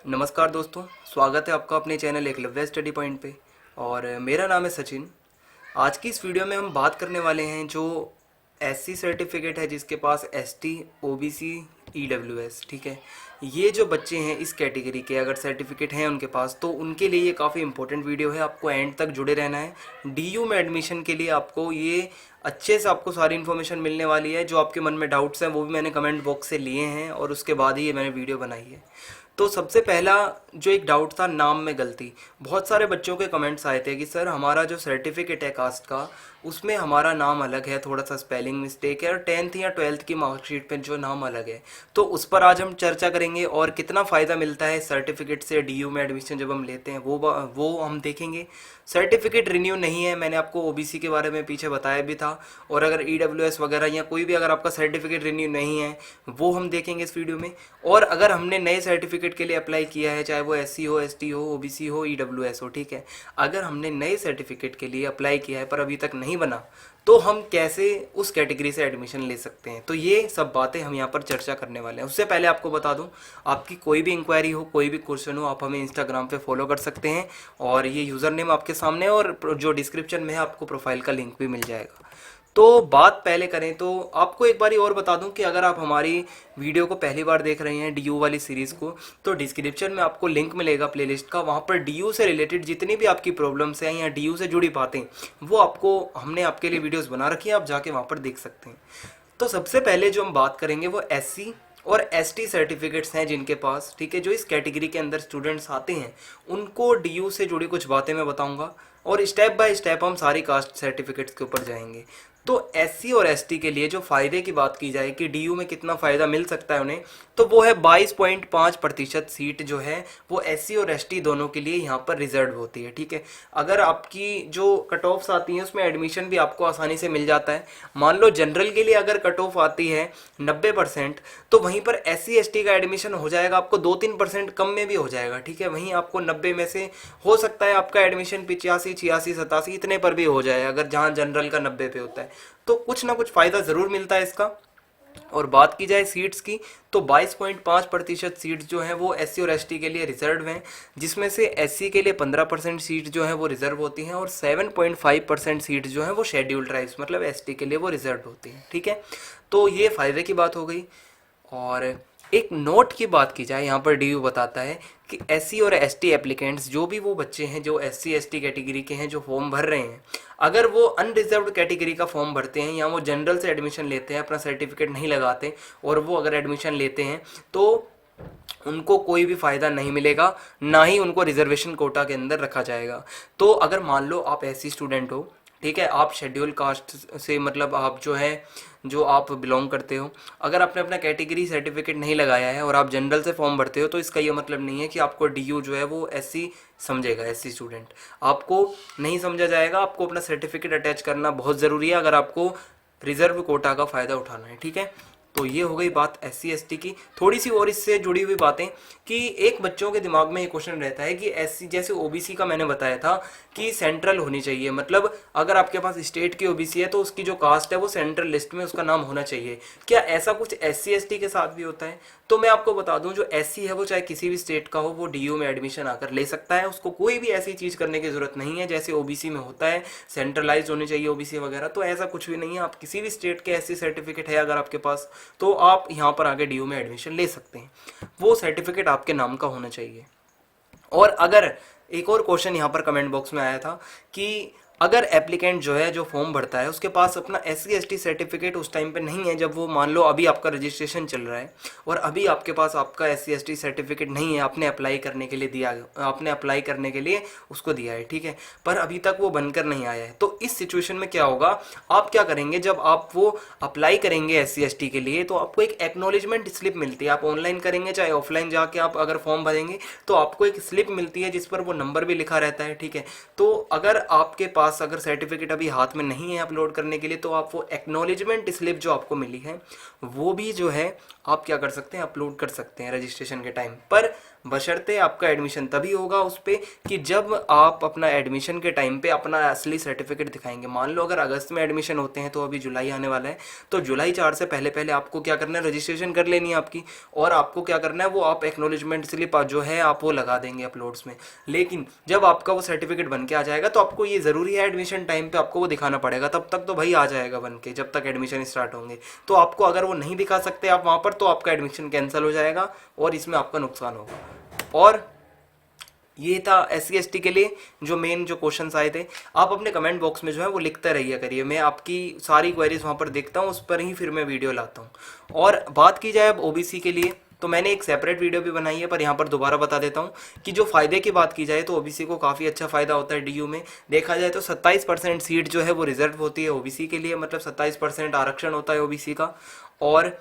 नमस्कार दोस्तों, स्वागत है आपका अपने चैनल एकलव्य स्टडी पॉइंट पे। और मेरा नाम है सचिन। आज की इस वीडियो में हम बात करने वाले हैं जो एससी सर्टिफिकेट है, जिसके पास एसटी, ओबीसी, ईडब्ल्यूएस, ठीक है, ये जो बच्चे हैं इस कैटेगरी के अगर सर्टिफिकेट हैं उनके पास, तो उनके लिए ये काफ़ी इंपॉर्टेंट वीडियो है। आपको एंड तक जुड़े रहना है। डीयू में एडमिशन के लिए आपको ये अच्छे से आपको सारी इन्फॉर्मेशन मिलने वाली है। जो आपके मन में डाउट्स हैं वो भी मैंने कमेंट बॉक्स से लिए हैं और उसके बाद ही ये मैंने वीडियो बनाई है। तो सबसे पहला जो एक डाउट था, नाम में गलती। बहुत सारे बच्चों के कमेंट्स आए थे कि सर हमारा जो सर्टिफिकेट है कास्ट का, उसमें हमारा नाम अलग है, थोड़ा सा स्पेलिंग मिस्टेक है, और 10th या 12th की मार्कशीट पे जो नाम अलग है। तो उस पर आज हम चर्चा करेंगे और कितना फ़ायदा मिलता है सर्टिफिकेट से डीयू में एडमिशन जब हम लेते हैं वो हम देखेंगे। सर्टिफिकेट रिन्यू नहीं है, मैंने आपको ओबीसी के बारे में पीछे बताया भी था। और अगर ईडब्ल्यूएस वगैरह या कोई भी अगर आपका सर्टिफिकेट रिन्यू नहीं है वो हम देखेंगे इस वीडियो में। और अगर हमने नए सर्टिफिकेट के लिए अप्लाई किया है, चाहे वो एससी हो, एसटी हो, ओबीसी हो, ईडब्ल्यूएस हो, ठीक है, अगर हमने नए सर्टिफिकेट के लिए अप्लाई किया है पर अभी तक नहीं बना, तो हम कैसे उस कैटेगरी से एडमिशन ले सकते हैं। तो ये सब बातें हम यहाँ पर चर्चा करने वाले हैं। उससे पहले आपको बता दूं, आपकी कोई भी इंक्वायरी हो, कोई भी क्वेश्चन हो, आप हमें इंस्टाग्राम पे फॉलो कर सकते हैं और ये यूज़र नेम आपके सामने, और जो डिस्क्रिप्शन में है आपको प्रोफाइल का लिंक भी मिल जाएगा। तो बात पहले करें तो आपको एक बारी और बता दूं कि अगर आप हमारी वीडियो को पहली बार देख रहे हैं डीयू वाली सीरीज़ को, तो डिस्क्रिप्शन में आपको लिंक मिलेगा प्लेलिस्ट का। वहाँ पर डीयू से रिलेटेड जितनी भी आपकी प्रॉब्लम्स हैं या डीयू से जुड़ी बातें, वो आपको हमने आपके लिए वीडियोस बना रखी है, आप जाके वहाँ पर देख सकते हैं। तो सबसे पहले जो हम बात करेंगे वो एससी और एसटी सर्टिफिकेट्स हैं जिनके पास, ठीक है, जो इस कैटेगरी के अंदर स्टूडेंट्स आते हैं, उनको डीयू से जुड़ी कुछ बातें मैं बताऊंगा और स्टेप बाय स्टेप हम सारी कास्ट सर्टिफिकेट्स के ऊपर जाएंगे। तो एससी और एसटी के लिए जो फ़ायदे की बात की जाए कि डीयू में कितना फ़ायदा मिल सकता है उन्हें, तो वो है 22.5% सीट जो है वो एससी और एसटी दोनों के लिए यहाँ पर रिजर्व होती है, ठीक है। अगर आपकी जो कट ऑफ्स आती हैं उसमें एडमिशन भी आपको आसानी से मिल जाता है। मान लो जनरल के लिए अगर कट ऑफ आती है 90%, तो वहीं पर एससी एसटी का एडमिशन हो जाएगा आपको 2-3% कम में भी हो जाएगा, ठीक है। वहीं आपको 90 में से हो सकता है आपका एडमिशन 85, 86, 87 इतने पर भी हो जाए, अगर जहाँ जनरल का 90 पे होता है। तो कुछ ना कुछ फ़ायदा ज़रूर मिलता है इसका। और बात की जाए सीट्स की, तो 22.5% सीट्स जो हैं वो एससी और एसटी के लिए रिजर्व हैं, जिसमें से एससी के लिए 15% सीट जो हैं वो रिजर्व होती हैं और 7.5% सीट जो हैं वो शेड्यूल्ड ट्राइब्स मतलब एसटी के लिए वो रिजर्व होती हैं, ठीक है। तो ये फ़ायदे की बात हो गई। और एक नोट की बात की जाए, यहाँ पर डीयू बताता है कि एससी और एसटी एप्लीकेंट्स, जो भी वो बच्चे हैं जो एससी एसटी कैटेगरी के हैं जो फॉर्म भर रहे हैं, अगर वो अनरिजर्व्ड कैटेगरी का फॉर्म भरते हैं या वो जनरल से एडमिशन लेते हैं, अपना सर्टिफिकेट नहीं लगाते और वो अगर एडमिशन लेते हैं, तो उनको कोई भी फ़ायदा नहीं मिलेगा, ना ही उनको रिजर्वेशन कोटा के अंदर रखा जाएगा। तो अगर मान लो आप एससी स्टूडेंट हो, ठीक है, आप शेड्यूल कास्ट से मतलब आप जो है जो आप बिलोंग करते हो, अगर आपने अपना कैटेगरी सर्टिफिकेट नहीं लगाया है और आप जनरल से फॉर्म भरते हो, तो इसका ये मतलब नहीं है कि आपको डीयू जो है वो एससी समझेगा। एससी स्टूडेंट आपको नहीं समझा जाएगा। आपको अपना सर्टिफिकेट अटैच करना बहुत ज़रूरी है अगर आपको रिजर्व कोटा का फ़ायदा उठाना है, ठीक है। तो ये हो गई बात एससी एसटी की। थोड़ी सी और इससे जुड़ी हुई बातें कि एक बच्चों के दिमाग में ये क्वेश्चन रहता है कि एससी जैसे ओबीसी का मैंने बताया था कि सेंट्रल होनी चाहिए, मतलब अगर आपके पास स्टेट की ओबीसी है तो उसकी जो कास्ट है वो सेंट्रल लिस्ट में उसका नाम होना चाहिए। क्या ऐसा कुछ एससी एसटी के साथ भी होता है? तो मैं आपको बता दूं, जो एससी है वो चाहे किसी भी स्टेट का हो, वो डीयू में एडमिशन आकर ले सकता है। उसको कोई भी ऐसी चीज़ करने की जरूरत नहीं है जैसे ओबीसी में होता है सेंट्रलाइज होनी चाहिए ओबीसी वगैरह। तो ऐसा कुछ भी नहीं है। आप किसी भी स्टेट के एससी सर्टिफिकेट है अगर आपके पास, तो आप यहाँ पर आगे डीयू में एडमिशन ले सकते हैं। वो सर्टिफिकेट आपके नाम का होना चाहिए। और अगर एक और क्वेश्चन यहाँ पर कमेंट बॉक्स में आया था कि अगर एप्लीकेंट जो है जो फॉर्म भरता है उसके पास अपना एससी एसटी सर्टिफिकेट उस टाइम पे नहीं है, जब वो मान लो अभी आपका रजिस्ट्रेशन चल रहा है और अभी आपके पास आपका एससी एसटी सर्टिफिकेट नहीं है, आपने अप्लाई करने के लिए दिया, आपने अप्लाई करने के लिए उसको दिया है, ठीक है, पर अभी तक वो बनकर नहीं आया है, तो इस सिचुएशन में क्या होगा, आप क्या करेंगे, जब आप वो अप्लाई करेंगे एससी एसटी के लिए तो आपको एक एक्नॉलेजमेंट स्लिप मिलती है। आप ऑनलाइन करेंगे चाहे ऑफलाइन जाके आप अगर फॉर्म भरेंगे तो आपको एक स्लिप मिलती है जिस पर वो नंबर भी लिखा रहता है, ठीक है। तो अगर आपके पास पास अगर सर्टिफिकेट अभी हाथ में नहीं है अपलोड करने के लिए, तो आप वो एक्नॉलेजमेंट स्लिप जो आपको मिली है वो भी जो है आप क्या कर सकते हैं, अपलोड कर सकते हैं रजिस्ट्रेशन के टाइम पर, बशर्ते आपका एडमिशन तभी होगा उस पर कि जब आप अपना एडमिशन के टाइम पे अपना असली सर्टिफिकेट दिखाएंगे। मान लो अगर अगस्त में एडमिशन होते हैं तो अभी जुलाई आने वाला है, तो जुलाई 4 से पहले पहले आपको क्या करना है, रजिस्ट्रेशन कर लेनी है आपकी, और आपको क्या करना है, वो आप एक्नॉलेजमेंट स्लिप जो है आप वो लगा देंगे अपलोड्स में। लेकिन जब आपका वो सर्टिफिकेट बन के आ जाएगा तो आपको ये ज़रूरी है एडमिशन टाइम पे आपको वो दिखाना पड़ेगा, तब तक तो भाई आ जाएगा बन के जब तक एडमिशन स्टार्ट होंगे। तो आपको अगर वो नहीं दिखा सकते आप वहाँ पर, तो आपका एडमिशन कैंसिल हो जाएगा और इसमें आपका नुकसान होगा। और ये था SC/ST के लिए जो मेन जो क्वेश्चंस आए थे। आप अपने कमेंट बॉक्स में जो है वो लिखते रहिए करिए, मैं आपकी सारी क्वेरीज वहाँ पर देखता हूँ, उस पर ही फिर मैं वीडियो लाता हूँ। और बात की जाए अब OBC के लिए, तो मैंने एक सेपरेट वीडियो भी बनाई है, पर यहाँ पर दोबारा बता देता हूँ कि जो फ़ायदे की बात की जाए तो OBC को काफ़ी अच्छा फ़ायदा होता है DU में। देखा जाए तो 27% सीट जो है वो रिजर्व होती है OBC के लिए, मतलब 27% आरक्षण होता है OBC का। और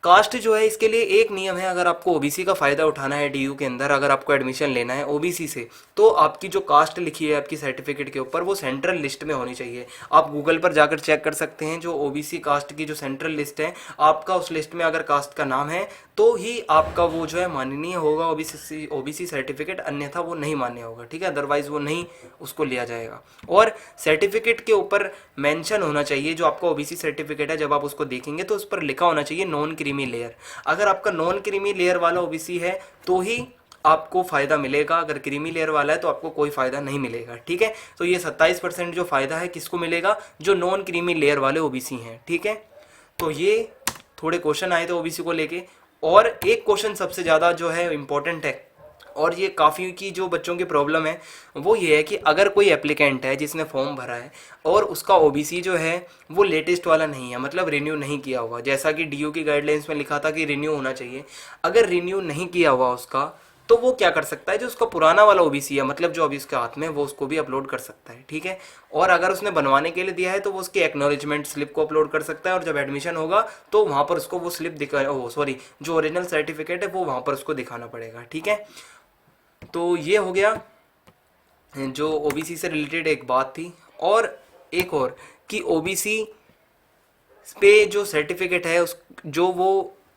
कास्ट जो है इसके लिए एक नियम है, अगर आपको OBC का फ़ायदा उठाना है DU के अंदर, अगर आपको एडमिशन लेना है OBC से, तो आपकी जो कास्ट लिखी है आपकी सर्टिफिकेट के ऊपर वो सेंट्रल लिस्ट में होनी चाहिए। आप गूगल पर जाकर चेक कर सकते हैं, जो OBC कास्ट की जो सेंट्रल लिस्ट है, आपका उस लिस्ट में अगर कास्ट का नाम है तो ही आपका वो जो है माननीय होगा OBC सर्टिफिकेट, अन्यथा वो नहीं मान्य होगा, ठीक है, अदरवाइज वो नहीं उसको लिया जाएगा। और सर्टिफिकेट के ऊपर मेंशन होना चाहिए, जो आपका OBC सर्टिफिकेट है जब आप उसको देखेंगे तो उस पर लिखा होना चाहिए नॉन क्रीमी लेयर। अगर आपका नॉन क्रीमी लेयर वाला OBC है तो ही आपको फ़ायदा मिलेगा, अगर क्रीमी लेयर वाला है तो आपको कोई फ़ायदा नहीं मिलेगा, ठीक है। तो ये 27% जो फ़ायदा है किसको मिलेगा, जो नॉन क्रीमी लेयर वाले OBC हैं, ठीक है। तो ये थोड़े क्वेश्चन आए थे OBC को लेके, और एक क्वेश्चन सबसे ज़्यादा जो है इम्पोर्टेंट है, और ये काफ़ी की जो बच्चों की प्रॉब्लम है वो ये है कि अगर कोई एप्लीकेंट है जिसने फॉर्म भरा है और उसका OBC जो है वो लेटेस्ट वाला नहीं है, मतलब रिन्यू नहीं किया हुआ, जैसा कि DU की गाइडलाइंस में लिखा था कि रिन्यू होना चाहिए, अगर रिन्यू नहीं किया हुआ उसका, तो वो क्या कर सकता है, जो उसका पुराना वाला OBC है, मतलब जो अभी उसके हाथ में, वो उसको भी अपलोड कर सकता है, ठीक है। और अगर उसने बनवाने के लिए दिया है तो वो उसकी एक्नॉलेजमेंट स्लिप को अपलोड कर सकता है, और जब एडमिशन होगा तो वहाँ पर उसको वो स्लिप जो ओरिजिनल सर्टिफिकेट है वो वहाँ पर उसको दिखाना पड़ेगा, ठीक है। तो ये हो गया जो OBC से रिलेटेड एक बात थी। और एक और कि OBC पे जो सर्टिफिकेट है उस जो वो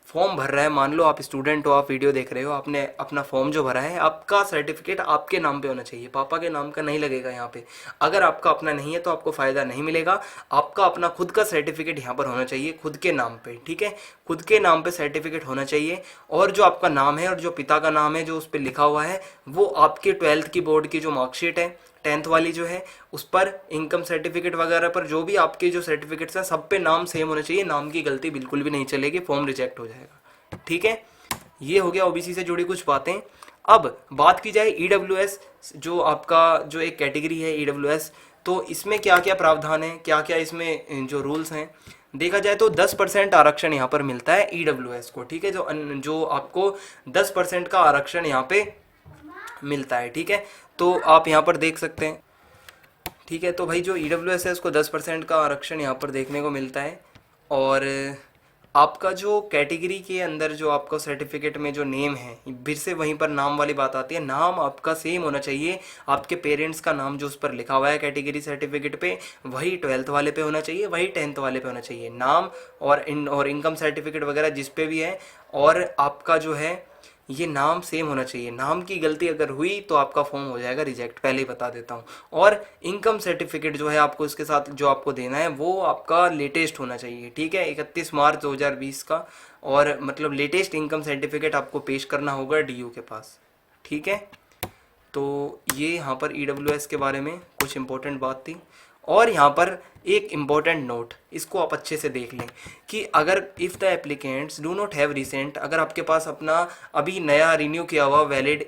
फॉर्म भर रहा है, मान लो आप स्टूडेंट हो, आप वीडियो देख रहे हो, आपने अपना फॉर्म जो भरा है, आपका सर्टिफिकेट आपके नाम पे होना चाहिए, पापा के नाम का नहीं लगेगा यहाँ पे। अगर आपका अपना नहीं है तो आपको फ़ायदा नहीं मिलेगा, आपका अपना खुद का सर्टिफिकेट यहाँ पर होना चाहिए, खुद के नाम पे, ठीक है, खुद के नाम पे सर्टिफिकेट होना चाहिए। और जो आपका नाम है और जो पिता का नाम है जो उस पर लिखा हुआ है, वो आपके 12th की बोर्ड की जो मार्कशीट है 10th वाली जो है उस पर, इनकम सर्टिफिकेट वगैरह पर, जो भी आपके जो सर्टिफिकेट्स हैं सब पे नाम सेम होना चाहिए, नाम की गलती बिल्कुल भी नहीं चलेगी, फॉर्म रिजेक्ट हो जाएगा, ठीक है। ये हो गया OBC से जुड़ी कुछ बातें। अब बात की जाए EWS, जो आपका जो एक कैटेगरी है EWS, तो इसमें क्या क्या प्रावधान है, क्या क्या इसमें जो रूल्स हैं। देखा जाए तो 10% आरक्षण यहाँ पर मिलता है EWS को, ठीक है, जो आपको 10% का आरक्षण यहाँ पे मिलता है, ठीक है। तो आप यहाँ पर देख सकते हैं, ठीक है। तो भाई जो EWS है उसको 10% का आरक्षण यहाँ पर देखने को मिलता है। और आपका जो कैटेगरी के अंदर जो आपका सर्टिफिकेट में जो नेम है, फिर से वहीं पर नाम वाली बात आती है, नाम आपका सेम होना चाहिए, आपके पेरेंट्स का नाम जो उस पर लिखा हुआ है कैटेगरी सर्टिफिकेट पे, वही 12th वाले पे होना चाहिए, वही 10th वाले पे होना चाहिए नाम, और इनकम सर्टिफिकेट वगैरह जिस पे भी है, और आपका जो है ये नाम सेम होना चाहिए। नाम की गलती अगर हुई तो आपका फॉर्म हो जाएगा रिजेक्ट, पहले ही बता देता हूँ। और इनकम सर्टिफिकेट जो है आपको इसके साथ जो आपको देना है वो आपका लेटेस्ट होना चाहिए, ठीक है, 31 मार्च 2020 का, और मतलब लेटेस्ट इनकम सर्टिफिकेट आपको पेश करना होगा DU के पास, ठीक है। तो ये यहाँ पर EWS के बारे में कुछ इंपॉर्टेंट बात थी। और यहाँ पर एक इम्पॉर्टेंट नोट, इसको आप अच्छे से देख लें कि अगर if the applicants do not have recent, अगर आपके पास अपना अभी नया रिन्यू किया हुआ वैलिड,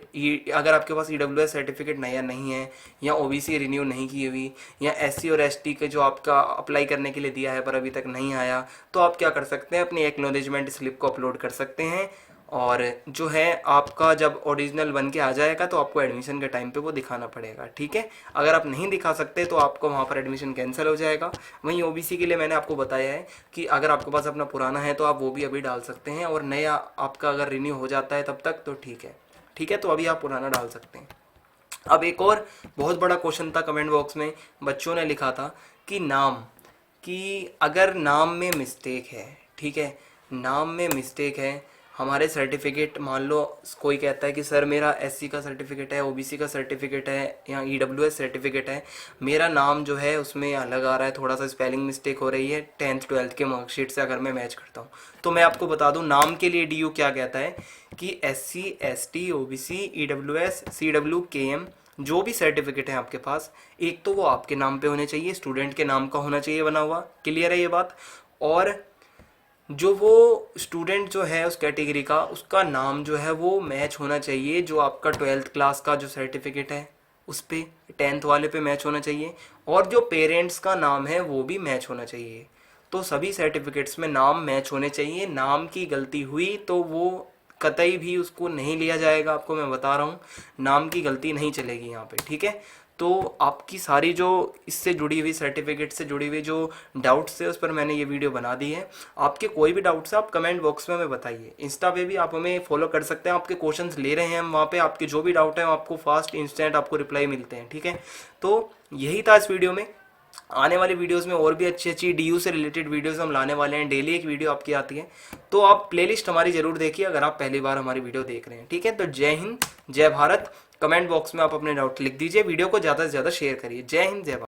अगर आपके पास EWS सर्टिफिकेट नया नहीं है, या OBC रिन्यू नहीं की हुई, या SC और ST के जो आपका अप्लाई करने के लिए दिया है पर अभी तक नहीं आया, तो आप क्या कर सकते हैं, अपनी एक्नॉलेजमेंट स्लिप को अपलोड कर सकते हैं। और जो है आपका जब ओरिजिनल बन के आ जाएगा तो आपको एडमिशन के टाइम पे वो दिखाना पड़ेगा, ठीक है। अगर आप नहीं दिखा सकते तो आपको वहाँ पर एडमिशन कैंसिल हो जाएगा। वहीं OBC के लिए मैंने आपको बताया है कि अगर आपके पास अपना पुराना है तो आप वो भी अभी डाल सकते हैं, और नया आपका अगर रिन्यू हो जाता है तब तक तो ठीक है, ठीक है, तो अभी आप पुराना डाल सकते हैं। अब एक और बहुत बड़ा क्वेश्चन था कमेंट बॉक्स में, बच्चों ने लिखा था कि नाम, कि अगर नाम में मिस्टेक है, ठीक है, नाम में मिस्टेक है, हमारे सर्टिफिकेट, मान लो कोई कहता है कि सर मेरा एससी का सर्टिफिकेट है, ओबीसी का सर्टिफिकेट है या ईडब्ल्यूएस सर्टिफिकेट है, मेरा नाम जो है उसमें अलग आ रहा है, थोड़ा सा स्पेलिंग मिस्टेक हो रही है 10th 12th के मार्कशीट से अगर मैं मैच करता हूँ, तो मैं आपको बता दूँ नाम के लिए डीयू क्या कहता है कि SC ST OBC EWS CW KM जो भी सर्टिफिकेट है आपके पास, एक तो वो आपके नाम पे होने चाहिए, स्टूडेंट के नाम का होना चाहिए बना हुआ, क्लियर है ये बात। और जो वो स्टूडेंट जो है उस कैटेगरी का, उसका नाम जो है वो मैच होना चाहिए जो आपका 12th क्लास का जो सर्टिफिकेट है उस पे, 10th वाले पे मैच होना चाहिए, और जो पेरेंट्स का नाम है वो भी मैच होना चाहिए। तो सभी सर्टिफिकेट्स में नाम मैच होने चाहिए, नाम की गलती हुई तो वो कतई भी उसको नहीं लिया जाएगा, आपको मैं बता रहा हूँ, नाम की गलती नहीं चलेगी यहाँ पे, ठीक है। तो आपकी सारी जो इससे जुड़ी हुई, सर्टिफिकेट से जुड़ी हुई जो डाउट्स है उस पर मैंने ये वीडियो बना दी है। आपके कोई भी डाउट्स है आप कमेंट बॉक्स में हमें बताइए, इंस्टा पे भी आप हमें फॉलो कर सकते हैं, आपके क्वेश्चंस ले रहे हैं हम वहाँ पे, आपके जो भी डाउट है आपको फास्ट इंस्टेंट आपको रिप्लाई मिलते हैं, ठीक है। तो यही था इस वीडियो में। आने वाली वीडियोस में और भी अच्छी अच्छी डीयू से रिलेटेड वीडियोस हम लाने वाले हैं, डेली एक वीडियो आपकी आती है, तो आप प्लेलिस्ट हमारी जरूर देखिए अगर आप पहली बार हमारी वीडियो देख रहे हैं, ठीक है। तो जय हिंद जय भारत, कमेंट बॉक्स में आप अपने डाउट लिख दीजिए, वीडियो को ज़्यादा से ज़्यादा शेयर करिए। जय हिंद जय भारत।